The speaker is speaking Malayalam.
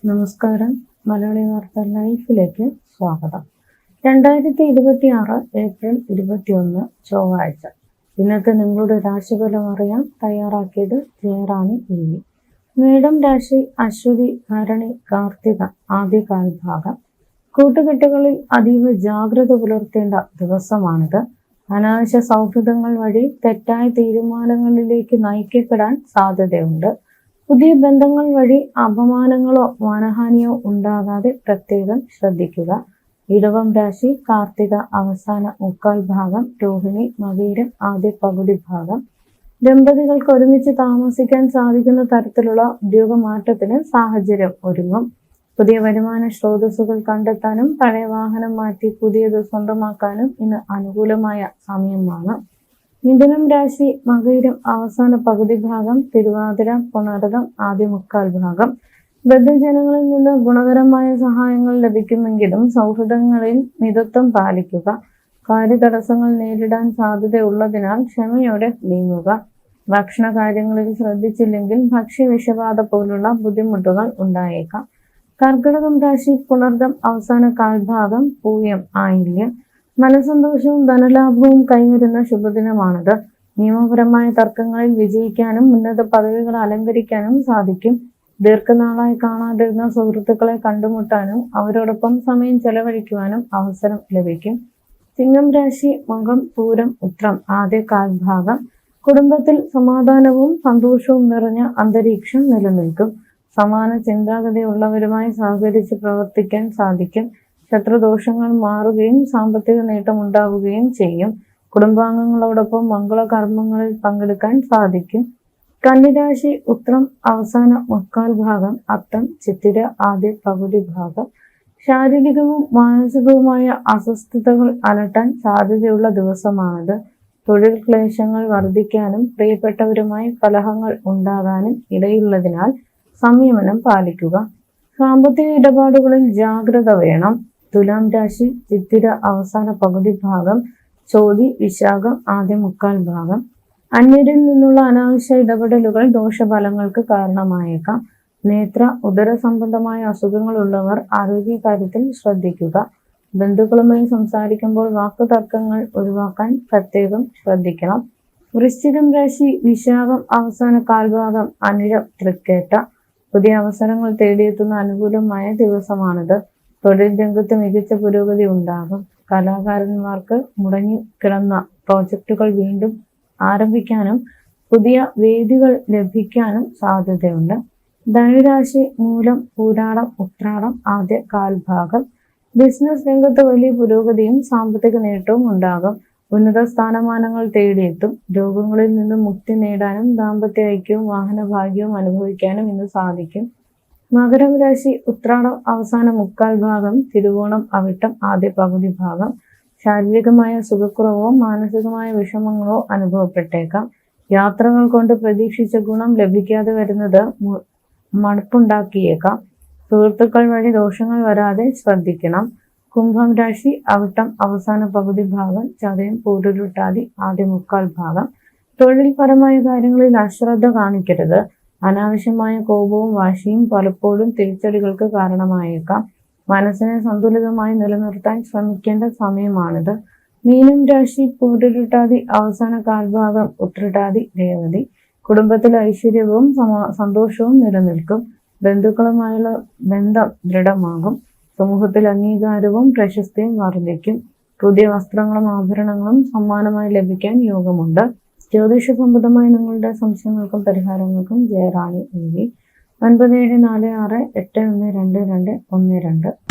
നമസ്കാരം. മലയാളി വാർത്ത ലൈഫിലേക്ക് സ്വാഗതം. 2026 ഏപ്രിൽ 21 ചൊവ്വാഴ്ച. ഇന്നത്തെ നിങ്ങളുടെ രാശിഫലം അറിയാൻ തയ്യാറാക്കിയത് ജയറാണി ഇനി. മേടം രാശി അശ്വതി, ഭരണി, കാർത്തിക ആദ്യ കാൽഭാഗം. കൂട്ടുകെട്ടുകളിൽ അതീവ ജാഗ്രത പുലർത്തേണ്ട ദിവസമാണിത്. അനാവശ്യ സൗഹൃദങ്ങൾ വഴി തെറ്റായ തീരുമാനങ്ങളിലേക്ക് നയിക്കപ്പെടാൻ സാധ്യതയുണ്ട്. പുതിയ ബന്ധങ്ങൾ വഴി അപമാനങ്ങളോ മാനഹാനിയോ ഉണ്ടാകാതെ പ്രത്യേകം ശ്രദ്ധിക്കുക. ഇടവം രാശി കാർത്തിക അവസാന മുക്കാൽ ഭാഗം, രോഹിണി മകയിരം ആദ്യ പകുതി ഭാഗം. ദമ്പതികൾക്ക് ഒരുമിച്ച് താമസിക്കാൻ സാധിക്കുന്ന തരത്തിലുള്ള ഉദ്യോഗമാറ്റത്തിന് സാഹചര്യം ഒരുങ്ങും. പുതിയ വരുമാന സ്രോതസ്സുകൾ കണ്ടെത്താനും പഴയ വാഹനം മാറ്റി പുതിയത് സ്വന്തമാക്കാനും ഇന്ന് അനുകൂലമായ സമയമാണ്. മിഥുനം രാശി മകയിരം അവസാന പകുതി ഭാഗം, തിരുവാതിര പുണർതം ആദ്യ മുക്കാൽ ഭാഗം. ബന്ധുജനങ്ങളിൽ നിന്ന് ഗുണകരമായ സഹായങ്ങൾ ലഭിക്കുമെങ്കിലും സൗഹൃദങ്ങളിൽ മിതത്വം പാലിക്കുക. കാര്യതടസ്സങ്ങൾ നേരിടാൻ സാധ്യതയുള്ളതിനാൽ ക്ഷമയോടെ നീങ്ങുക. ഭക്ഷണ കാര്യങ്ങളിൽ ശ്രദ്ധിച്ചില്ലെങ്കിൽ ഭക്ഷ്യവിഷബാധ പോലുള്ള ബുദ്ധിമുട്ടുകൾ ഉണ്ടായേക്കാം. കർക്കിടകം രാശി പുണർതം അവസാന കാൽഭാഗം, പൂയം ആയില്യം. മനസന്തോഷവും ധനലാഭവും കൈവരുന്ന ശുഭദിനമാണിത്. നിയമപരമായ തർക്കങ്ങളിൽ വിജയിക്കാനും ഉന്നത പദവികൾ അലങ്കരിക്കാനും സാധിക്കും. ദീർഘനാളായി കാണാതിരുന്ന സുഹൃത്തുക്കളെ കണ്ടുമുട്ടാനും അവരോടൊപ്പം സമയം ചെലവഴിക്കുവാനും അവസരം ലഭിക്കും. ചിങ്ങം രാശി മകം പൂരം ഉത്രം ആദ്യ കാൽഭാഗം. കുടുംബത്തിൽ സമാധാനവും സന്തോഷവും നിറഞ്ഞ അന്തരീക്ഷം നിലനിൽക്കും. സമാന ചിന്താഗതിയുള്ളവരുമായി സഹകരിച്ച് പ്രവർത്തിക്കാൻ സാധിക്കും. ശത്രുദോഷങ്ങൾ മാറുകയും സാമ്പത്തിക നേട്ടം ഉണ്ടാവുകയും ചെയ്യും. കുടുംബാംഗങ്ങളോടൊപ്പം മംഗളകർമ്മങ്ങളിൽ പങ്കെടുക്കാൻ സാധിക്കും. കന്നിരാശി ഉത്രം അവസാന മുക്കാൽ ഭാഗം, അത്തം ചിത്തിര ആദ്യ പകുതി ഭാഗം. ശാരീരികവും മാനസികവുമായ അസ്വസ്ഥതകൾ അലട്ടാൻ സാധ്യതയുള്ള ദിവസമാണിത്. തൊഴിൽ ക്ലേശങ്ങൾ വർദ്ധിക്കാനും പ്രിയപ്പെട്ടവരുമായി കലഹങ്ങൾ ഉണ്ടാകാനും ഇടയുള്ളതിനാൽ സംയമനം പാലിക്കുക. സാമ്പത്തിക ഇടപാടുകളിൽ ജാഗ്രത വേണം. തുലാം രാശി ചിത്തിര അവസാന പകുതി ഭാഗം, ചോതി വിശാഖം ആദ്യ മുക്കാൽ ഭാഗം. അന്യരിൽ നിന്നുള്ള അനാവശ്യ ഇടപെടലുകൾ ദോഷഫലങ്ങൾക്ക് കാരണമായേക്കാം. നേത്ര ഉദര സംബന്ധമായ അസുഖങ്ങളുള്ളവർ ആരോഗ്യകാര്യത്തിൽ ശ്രദ്ധിക്കുക. ബന്ധുക്കളുമായി സംസാരിക്കുമ്പോൾ വാക്കുതർക്കങ്ങൾ ഒഴിവാക്കാൻ പ്രത്യേകം ശ്രദ്ധിക്കണം. വൃശ്ചികം രാശി വിശാഖം അവസാന കാൽഭാഗം, അനിഴം തൃക്കേട്ട. പുതിയ അവസരങ്ങൾ തേടിയെത്തുന്ന അനുകൂലമായ ദിവസമാണിത്. തൊഴിൽ രംഗത്ത് മികച്ച പുരോഗതി ഉണ്ടാകും. കലാകാരന്മാർക്ക് മുടങ്ങിക്കിടന്ന പ്രോജക്റ്റുകൾ വീണ്ടും ആരംഭിക്കാനും പുതിയ വേദികൾ ലഭിക്കാനും സാധ്യതയുണ്ട്. ധനുരാശി മൂലം പൂരാടം ഉത്രാടം ആദ്യ കാൽഭാഗം. ബിസിനസ് രംഗത്ത് വലിയ പുരോഗതിയും സാമ്പത്തിക നേട്ടവും ഉണ്ടാകും. ഉന്നത സ്ഥാനമാനങ്ങൾ തേടിയെത്തും. രോഗങ്ങളിൽ നിന്ന് മുക്തി നേടാനും ദാമ്പത്യ ഐക്യവും വാഹനഭാഗ്യവും അനുഭവിക്കാനും ഇന്ന് സാധിക്കും. മകരം രാശി ഉത്രാടം അവസാന മുക്കാൽ ഭാഗം, തിരുവോണം അവിട്ടം ആദ്യ പകുതി ഭാഗം. ശാരീരികമായ സുഖക്കുറവോ മാനസികമായ വിഷമങ്ങളോ അനുഭവപ്പെട്ടേക്കാം. യാത്രകൾ കൊണ്ട് പ്രതീക്ഷിച്ച ഗുണം ലഭിക്കാതെ വരുന്നത് മടുപ്പുണ്ടാക്കിയേക്കാം. സുഹൃത്തുക്കൾ വഴി ദോഷങ്ങൾ വരാതെ ശ്രദ്ധിക്കണം. കുംഭം രാശി അവിട്ടം അവസാന പകുതി ഭാഗം, ചതയം പൂരുരുട്ടാതി ആദ്യ മുക്കാൽ ഭാഗം. തൊഴിൽപരമായ കാര്യങ്ങളിൽ അശ്രദ്ധ കാണിക്കരുത്. അനാവശ്യമായ കോപവും വാശിയും പലപ്പോഴും തിരിച്ചടികൾക്ക് കാരണമായേക്കാം. മനസ്സിനെ സന്തുലിതമായി നിലനിർത്താൻ ശ്രമിക്കേണ്ട സമയമാണിത്. മീനം രാശി പൂരുരുട്ടാതി അവസാന കാൽഭാഗം, ഉത്രട്ടാതി രേവതി. കുടുംബത്തിൽ ഐശ്വര്യവും സന്തോഷവും നിലനിൽക്കും. ബന്ധുക്കളുമായുള്ള ബന്ധം ദൃഢമാകും. സമൂഹത്തിൽ അംഗീകാരവും പ്രശസ്തിയും വർദ്ധിക്കും. പുതിയ വസ്ത്രങ്ങളും ആഭരണങ്ങളും സമ്മാനമായി ലഭിക്കാൻ യോഗമുണ്ട്. ജ്യോതിഷ സംബന്ധമായ നിങ്ങളുടെ സംശയങ്ങൾക്കും പരിഹാരങ്ങൾക്കും ജയറാണി എഴുതി 9746812212.